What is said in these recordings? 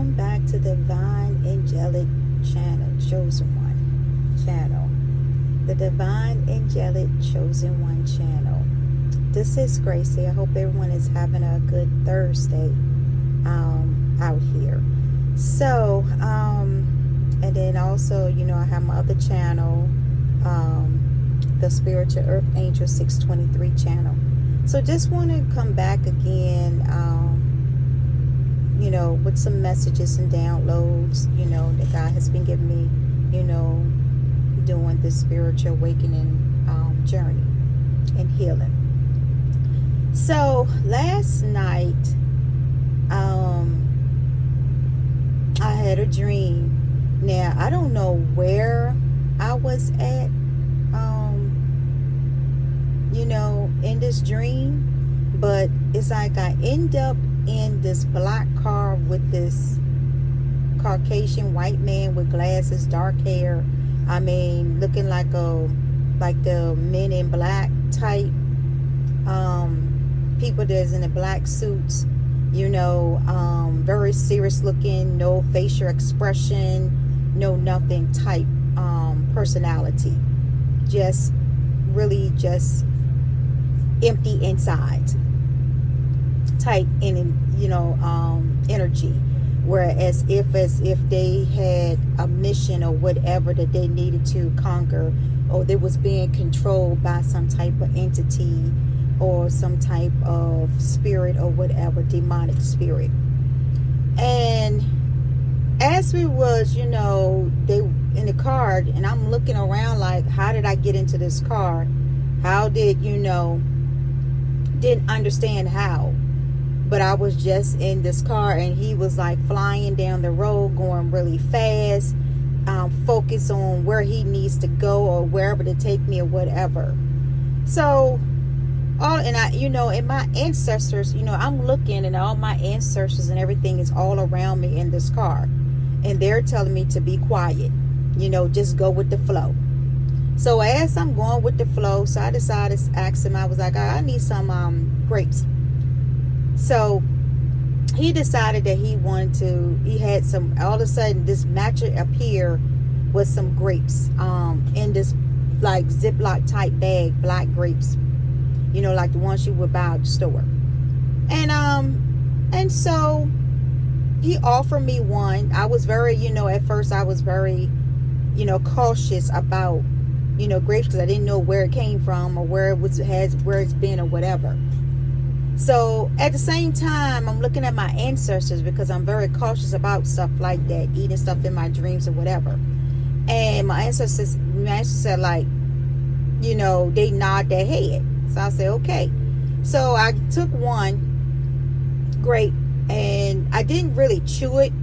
welcome back to the Divine Angelic Channel, Chosen One channel. The Divine Angelic Chosen One channel. This is Gracie. I hope everyone is having a good Thursday out here. So, and then also, I have my other channel, the Spiritual Earth Angel 623 channel. So just want to come back again, with some messages and downloads, that God has been giving me, doing this spiritual awakening journey and healing. So last night, I had a dream. Now, I don't know where I was at, in this dream, but it's like I end up in this black car with this Caucasian white man with glasses, dark hair. I mean, looking like the Men in Black type people that's in the black suits, very serious looking, no facial expression, no nothing type personality, just really just empty inside type energy, whereas if they had a mission or whatever that they needed to conquer, or they was being controlled by some type of entity or some type of spirit or whatever, demonic spirit. And as we was, they in the car, and I'm looking around like, how did I get into this car? How did, didn't understand how. But I was just in this car, and he was like flying down the road, going really fast, focus on where he needs to go or wherever to take me or whatever. So, and my ancestors, I'm looking, and all my ancestors and everything is all around me in this car, and they're telling me to be quiet, just go with the flow. So as I'm going with the flow, so I decided to ask him. I was like, I need some grapes. So he decided that he had some, all of a sudden this matcher appeared with some grapes in this like Ziploc type bag, black grapes, like the ones you would buy at the store. And so he offered me one. I was very, at first I was very, cautious about, grapes, because I didn't know where it came from or where it's been or whatever. So at the same time, I'm looking at my ancestors, because I'm very cautious about stuff like that, eating stuff in my dreams or whatever. And my ancestors said, like, they nod their head. So I said, okay. So I took one grape, and I didn't really chew it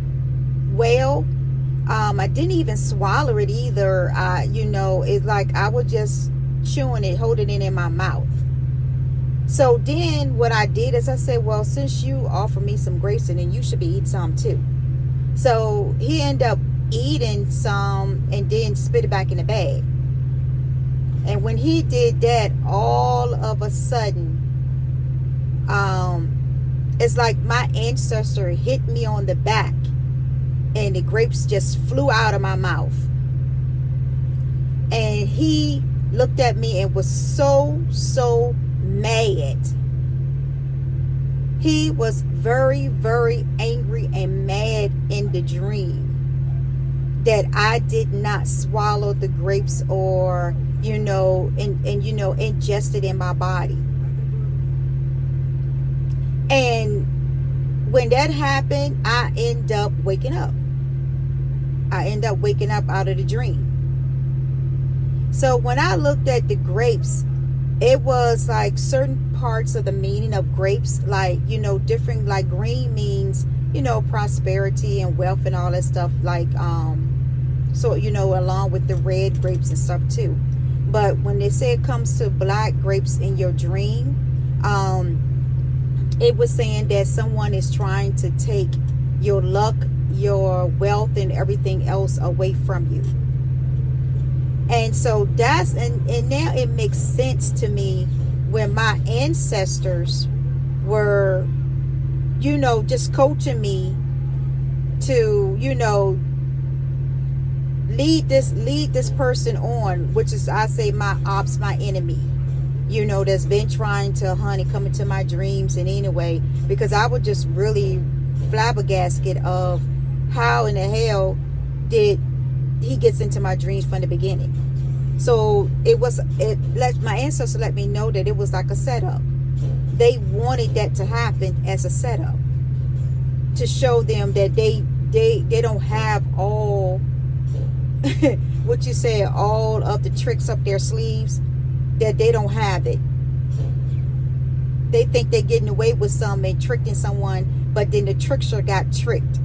well. I didn't even swallow it either. It's like I was just chewing it, holding it in my mouth. So then what I did is I said, well, since you offered me some grapes, then you should be eating some too. So he ended up eating some and then spit it back in the bag. And when he did that, all of a sudden, it's like my ancestor hit me on the back, and the grapes just flew out of my mouth. And he looked at me and was so mad. He was very, very angry and mad in the dream that I did not swallow the grapes or, ingest it in my body. And when that happened, I end up waking up. Out of the dream. So when I looked at the grapes, it was like certain parts of the meaning of grapes, like, different, like green means, prosperity and wealth and all that stuff, like, so, along with the red grapes and stuff too. But when they say it comes to black grapes in your dream, it was saying that someone is trying to take your luck, your wealth, and everything else away from you. And so and now it makes sense to me when my ancestors were, just coaching me to, lead this person on, which is, I say, my ops, my enemy, that's been trying to, come into my dreams. And anyway, because I was just really flabbergasted of how in the hell did he gets into my dreams from the beginning. So my ancestors let me know that it was like a setup. They wanted that to happen as a setup to show them that they don't have all what you say, all of the tricks up their sleeves, that they don't have it. They think they're getting away with something and tricking someone, but then the trickster got tricked.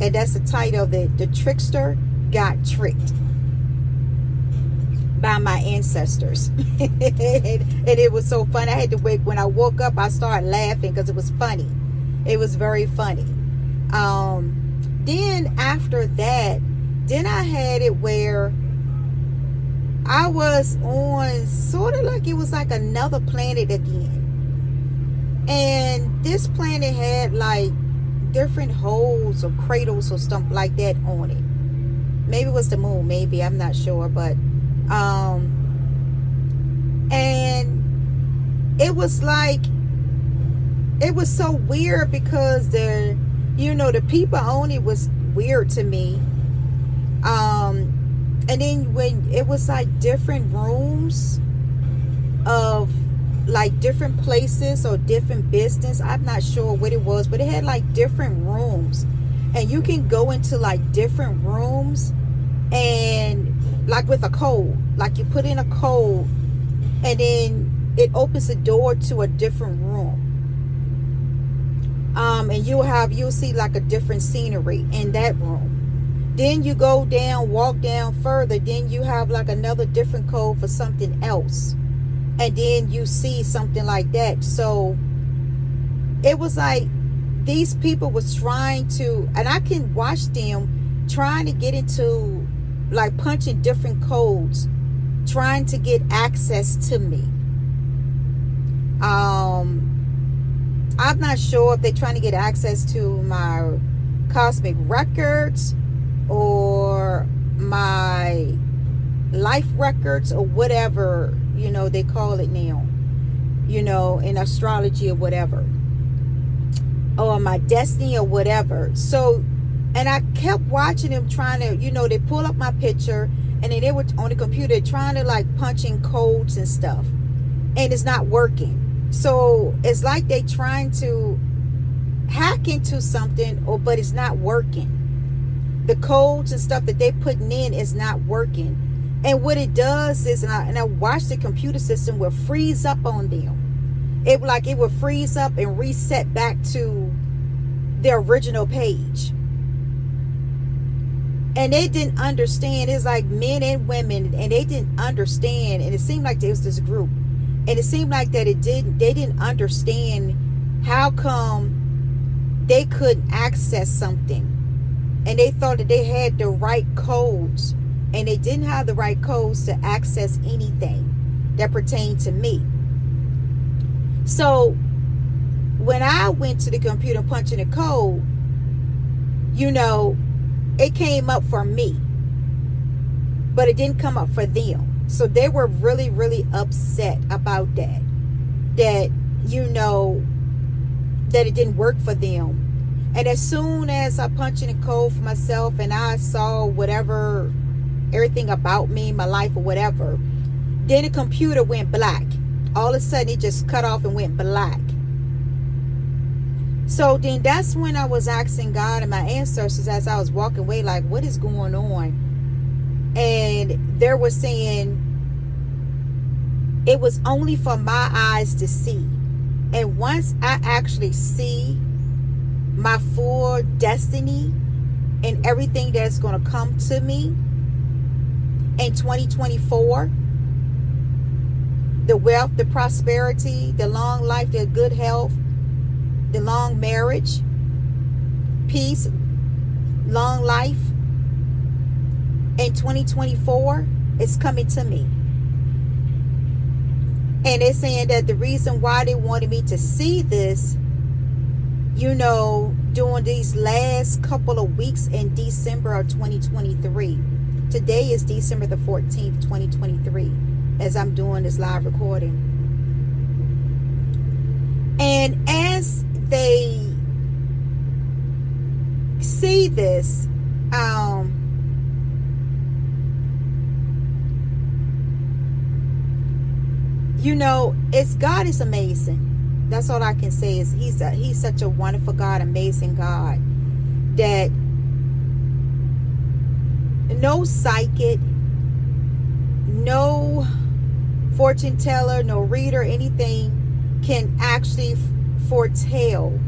And that's the title of it. The trickster got tricked by my ancestors. And it was so funny. I had to wait. When I woke up, I started laughing because it was funny. It was very funny. Then after that, then I had it where I was on sort of like, it was like another planet again. And this planet had like different holes or cradles or stuff like that on it. Maybe it was the moon, maybe, I'm not sure. But and it was like, it was so weird because the people on it was weird to me. And then when it was like different rooms of like different places or different business, I'm not sure what it was, but it had like different rooms, and you can go into like different rooms and like with a code, like you put in a code and then it opens the door to a different room. And you'll see like a different scenery in that room. Then you go down, walk down further, then you have like another different code for something else. And then you see something like that. So it was like these people was trying to, and I can watch them trying to get into like punching different codes, trying to get access to me. I'm not sure if they're trying to get access to my cosmic records or my life records or whatever, they call it now, in astrology or whatever, or my destiny or whatever. So, and I kept watching them trying to, they pull up my picture and then they were on the computer trying to like punch in codes and stuff, and it's not working. So it's like they trying to hack into something, but it's not working. The codes and stuff that they putting in is not working. And what it does is, and I watched the computer system will freeze up on them. It would freeze up and reset back to the original page. And they didn't understand. It's like men and women, and they didn't understand. And it seemed like there was this group, and it seemed like that they didn't understand how come they couldn't access something. And they thought that they had the right codes, and they didn't have the right codes to access anything that pertained to me. So when I went to the computer punching a code, it came up for me, but it didn't come up for them. So they were really, really upset about that it didn't work for them. And as soon as I punched in a code for myself and I saw whatever, everything about me, my life or whatever, then the computer went black. All of a sudden it just cut off and went black. So then that's when I was asking God and my ancestors as I was walking away, like, what is going on? And they were saying it was only for my eyes to see. And once I actually see my full destiny and everything that's going to come to me in 2024, the wealth, the prosperity, the long life, the good health, the long marriage, peace, long life in 2024 is coming to me. And they're saying that the reason why they wanted me to see this, during these last couple of weeks in December of 2023. Today is December the 14th, 2023, as I'm doing this live recording. And as they see this, you know, God is amazing. That's all I can say is he's such a wonderful God, amazing God, that no psychic, no fortune teller, no reader, anything can actually foretell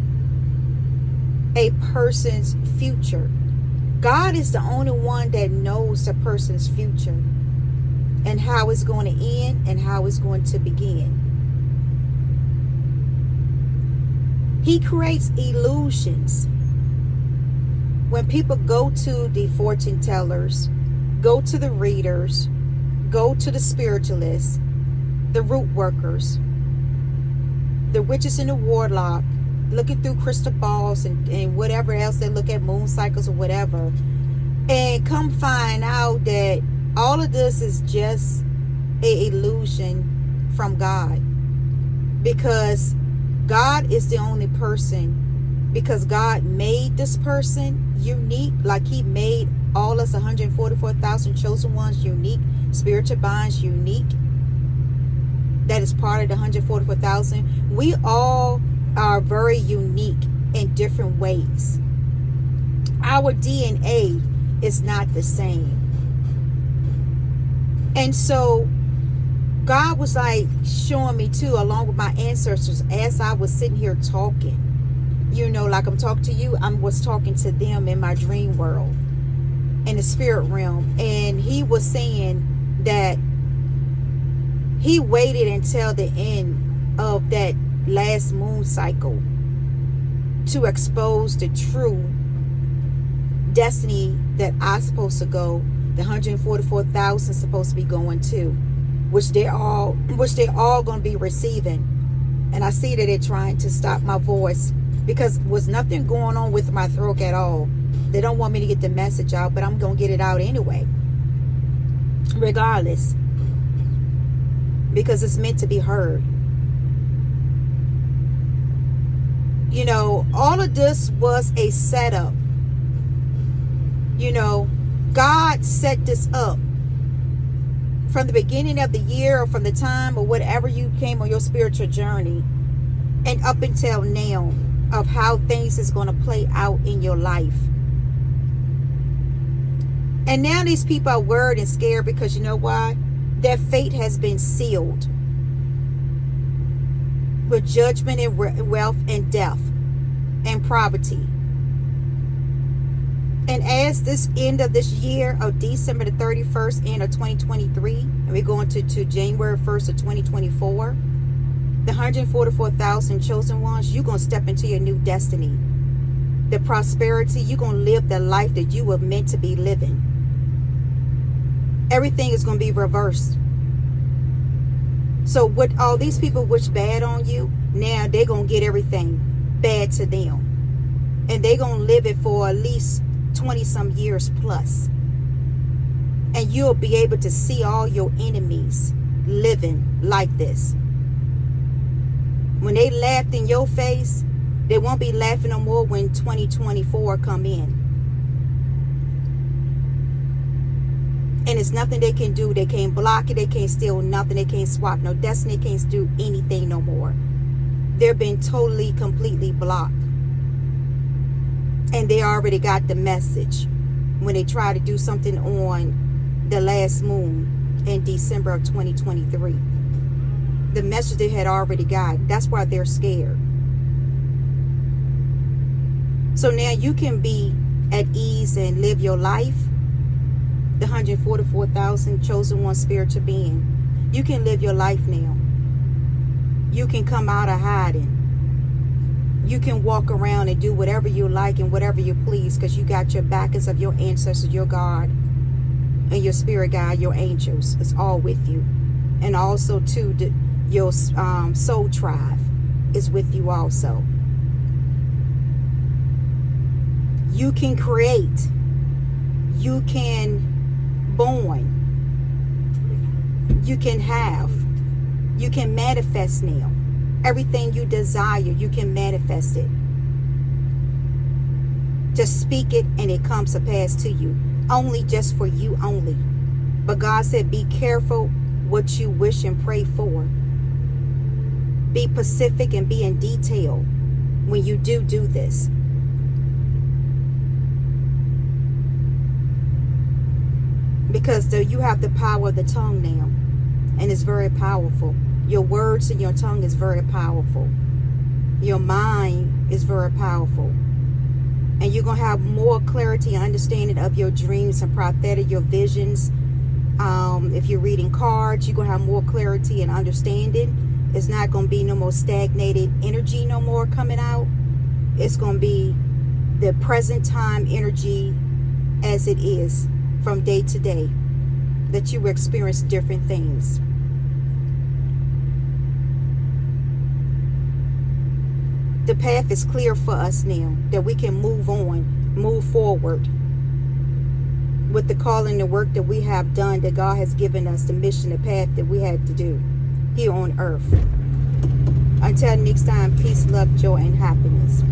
a person's future. God is the only one that knows the person's future and how it's going to end and how it's going to begin. He creates illusions. When people go to the fortune tellers, go to the readers, go to the spiritualists, the root workers, the witches and the warlock, looking through crystal balls and whatever else, they look at moon cycles or whatever, and come find out that all of this is just an illusion from God. Because God is the only person, because God made this person unique, like he made all us 144,000 chosen ones unique, spiritual minds unique, that is part of the 144,000. We all are very unique in different ways. Our DNA is not the same. And so God was like showing me too, along with my ancestors, as I was sitting here talking, you know, like I'm talking to you, I was talking to them in my dream world, in the spirit realm. And he was saying that he waited until the end of that last moon cycle to expose the true destiny that I'm supposed to go, the 144,000 supposed to be going to, which they're all going to be receiving. And I see that they're trying to stop my voice, because there was nothing going on with my throat at all. They don't want me to get the message out, but I'm going to get it out anyway, regardless, because it's meant to be heard. You know, all of this was a setup. You know, God set this up from the beginning of the year, or from the time or whatever you came on your spiritual journey, and up until now, of how things is going to play out in your life. And now these people are worried and scared, because you know why? Their fate has been sealed with judgment and wealth and death and poverty. And as this end of this year of December the 31st, end of 2023, and we're going to January 1st of 2024, the 144,000 chosen ones, you're going to step into your new destiny. The prosperity, you're going to live the life that you were meant to be living. Everything is going to be reversed. So what all these people wish bad on you, now they're going to get everything bad to them. And they're going to live it for at least 20 some years plus. And you'll be able to see all your enemies living like this. When they laughed in your face, they won't be laughing no more when 2024 come in. And it's nothing they can do. They can't block it. They can't steal nothing. They can't swap no destiny. They can't do anything no more. They're being totally, completely blocked. And they already got the message when they try to do something on the last moon in December of 2023. The message they had already got. That's why they're scared. So now you can be at ease and live your life. The 144,000 chosen one spiritual being. You can live your life now. You can come out of hiding. You can walk around and do whatever you like and whatever you please, because you got your backers of your ancestors, your God, and your spirit guide, your angels. It's all with you. And also too, your soul tribe is with you also. You can create. You can born. You can have. You can manifest now. Everything you desire, you can manifest it. Just speak it and it comes to pass to you. Only just for you only. But God said, be careful what you wish and pray for. Be specific and be in detail when you do this. Because you have the power of the tongue now. And it's very powerful. Your words and your tongue is very powerful. Your mind is very powerful. And you're going to have more clarity and understanding of your dreams and prophetic, your visions. If you're reading cards, you're going to have more clarity and understanding. It's not going to be no more stagnated energy no more coming out. It's going to be the present time energy as it is from day to day, that you will experience different things. The path is clear for us now, that we can move on, move forward with the calling, the work that we have done, that God has given us, the mission, the path that we had to do here on earth. Until next time, peace, love, joy, and happiness.